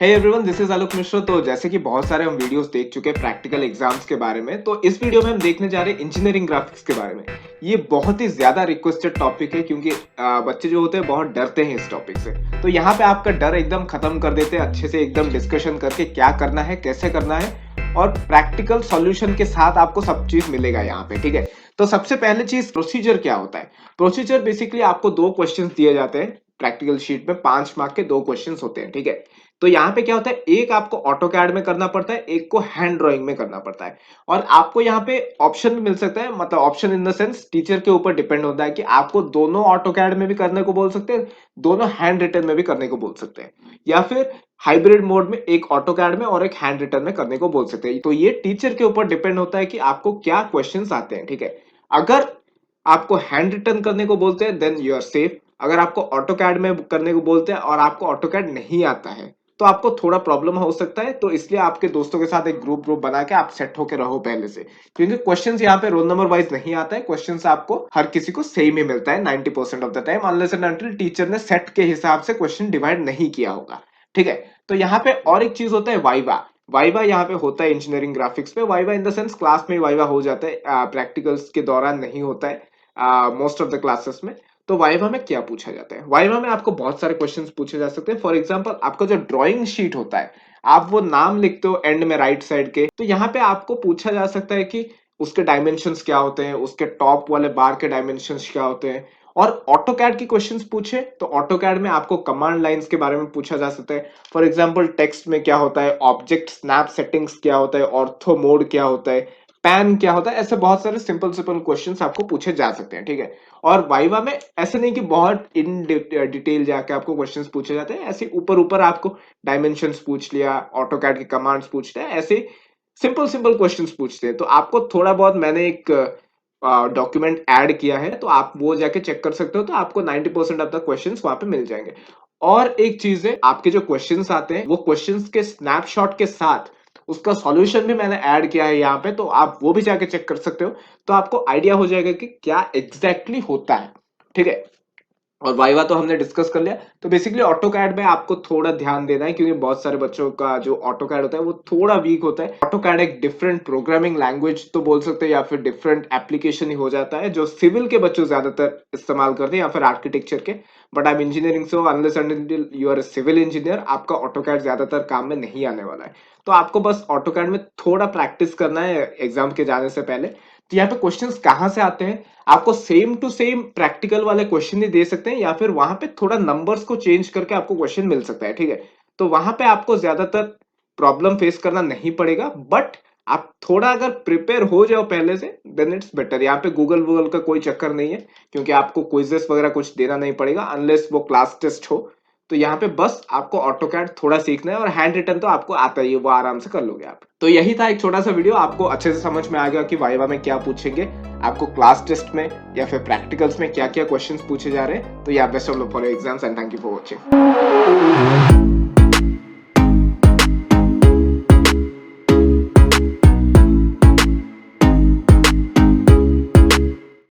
Hey everyone, this is आलोक मिश्रा। तो जैसे कि बहुत सारे हम वीडियोस देख चुके हैं प्रैक्टिकल एग्जाम्स के बारे में, तो इस वीडियो में हम देखने जा रहे हैं इंजीनियरिंग ग्राफिक्स के बारे में। ये बहुत ही ज्यादा रिक्वेस्टेड टॉपिक है क्योंकि बच्चे जो होते हैं बहुत डरते हैं इस टॉपिक से। तो यहाँ पे आपका डर एकदम खत्म कर देते हैं, अच्छे से एकदम डिस्कशन करके क्या करना है, कैसे करना है, और प्रैक्टिकल सॉल्यूशन के साथ आपको सब चीज मिलेगा यहाँ पे। ठीक है, तो सबसे पहले चीज प्रोसीजर क्या होता है। प्रोसीजर बेसिकली आपको दो क्वेश्चन दिए जाते हैं प्रैक्टिकल शीट में, 5 मार्क के दो क्वेश्चन होते हैं। ठीक है, तो यहाँ पे क्या होता है, एक आपको ऑटो कैड में करना पड़ता है, एक को हैंड ड्राइंग में करना पड़ता है। और आपको यहाँ पे ऑप्शन मिल सकता है, मतलब option in the sense teacher के ऊपर डिपेंड होता है कि आपको दोनों ऑटो कैड में भी करने को बोल सकते हैं, दोनों हैंड रिटन में भी करने को बोल सकते हैं, या फिर हाइब्रिड मोड में एक ऑटो कैड में और एक हैंड रिटन में करने को बोल सकते हैं। तो ये टीचर के ऊपर डिपेंड होता है कि आपको क्या क्वेश्चन आते हैं। ठीक है, अगर आपको हैंड रिटन करने को बोलते हैं देन यू आर सेफ। अगर आपको ऑटो कैड में करने को बोलते हैं और आपको ऑटो कैड नहीं आता है तो आपको थोड़ा प्रॉब्लम हो सकता है। तो इसलिए आपके दोस्तों के साथ एक ग्रुप ग्रुप बना के आप सेट होके रहो पहले से, क्योंकि क्वेश्चंस यहाँ पे रोल नंबर वाइज नहीं आता है। क्वेश्चंस आपको हर किसी को सेम ही मिलता है 90% of the time, unless and until teacher ने सेट के हिसाब से क्वेश्चन डिवाइड नहीं किया होगा। ठीक है, तो यहाँ पे और एक चीज होता है वाइवा। वाइवा यहाँ पे होता है इंजीनियरिंग ग्राफिक्स में। Viva in the sense class में वाइवा हो जाता है, प्रैक्टिकल्स के दौरान नहीं होता है मोस्ट ऑफ द क्लासेस में। तो वाइवा में क्या पूछा जाता है, वाइवा में आपको बहुत सारे क्वेश्चंस पूछे जा सकते हैं। फॉर एग्जांपल, आपका जो ड्राइंग शीट होता है, आप वो नाम लिखते हो एंड में राइट साइड के, तो यहाँ पे आपको पूछा जा सकता है कि उसके डायमेंशंस क्या होते हैं, उसके टॉप वाले बार के डायमेंशंस क्या होते हैं। और ऑटोकैड के क्वेश्चंस पूछे तो ऑटोकैड में आपको कमांड लाइंस के बारे में पूछा जा सकता है। फॉर एग्जांपल, टेक्स्ट में क्या होता है, ऑब्जेक्ट स्नैप सेटिंग्स क्या होता है, ऑर्थो मोड क्या होता है, पैन क्या होता है, ऐसे बहुत सारे सिंपल सिंपल क्वेश्चंस आपको पूछे जा सकते हैं। ठीक है, और वाइवा में ऐसे नहीं कि बहुत इन डिटेल जाके आपको क्वेश्चंस पूछे जाते हैं, ऐसे ऊपर ऊपर आपको डायमेंशंस पूछ लिया, ऑटोकैड के कमांड्स पूछते हैं, ऐसे सिंपल सिंपल क्वेश्चंस पूछते हैं। तो आपको थोड़ा बहुत, मैंने एक डॉक्यूमेंट ऐड किया है तो आप वो जाके चेक कर सकते हो, तो आपको 90% ऑफ द क्वेश्चंस वहां पे मिल जाएंगे। और एक चीज है, आपके जो क्वेश्चंस आते हैं वो क्वेश्चंस के स्नैपशॉट के साथ उसका सॉल्यूशन भी मैंने ऐड किया है यहाँ पे, तो आप वो भी जाके चेक कर सकते हो। तो आपको आइडिया हो जाएगा कि क्या एग्जैक्टली होता है। ठीक है, और वाइवा तो हमने डिस्कस कर लिया। तो बेसिकली ऑटो कैड में आपको थोड़ा ध्यान देना है, क्योंकि बहुत सारे बच्चों का जो ऑटो कैड होता है वो थोड़ा वीक होता है। ऑटो कैड एक डिफरेंट प्रोग्रामिंग लैंग्वेज तो बोल सकते हैं, या फिर डिफरेंट एप्लीकेशन ही हो जाता है, जो सिविल के बच्चों ज्यादातर इस्तेमाल करते हैं, या फिर आर्किटेक्चर के। बट आप इंजीनियरिंग से हो, unless and you are civil engineer, आपका ऑटो कैड ज्यादातर काम में नहीं आने वाला है। तो आपको बस ऑटो कैड में थोड़ा प्रैक्टिस करना है एग्जाम के जाने से पहले। तो यहाँ पे क्वेश्चंस कहाँ से आते हैं, आपको सेम टू सेम प्रैक्टिकल वाले क्वेश्चन ही दे सकते हैं, या फिर वहां पे थोड़ा नंबर्स को चेंज करके आपको क्वेश्चन मिल सकता है। ठीक है, तो वहां पे आपको ज्यादातर प्रॉब्लम फेस करना नहीं पड़ेगा, बट आप थोड़ा अगर प्रिपेयर हो जाओ पहले से देन इट्स बेटर। यहाँ पे गूगल वूगल का कोई चक्कर नहीं है, क्योंकि आपको क्विजेस वगैरह कुछ देना नहीं पड़ेगा अनलेस वो क्लास टेस्ट हो। तो यहाँ पे बस आपको ऑटोकैड थोड़ा सीखना है, और हैंड रिटन तो आपको आता ही है, वो आराम से कर लोगे आप। तो यही था एक छोटा सा वीडियो, आपको अच्छे से समझ में आ गया कि वाइवा में क्या पूछेंगे, आपको क्लास टेस्ट में या फिर प्रैक्टिकल्स में क्या क्या क्वेश्चंस पूछे जा रहे हैं। तो या best of luck for exams and thank you for watching.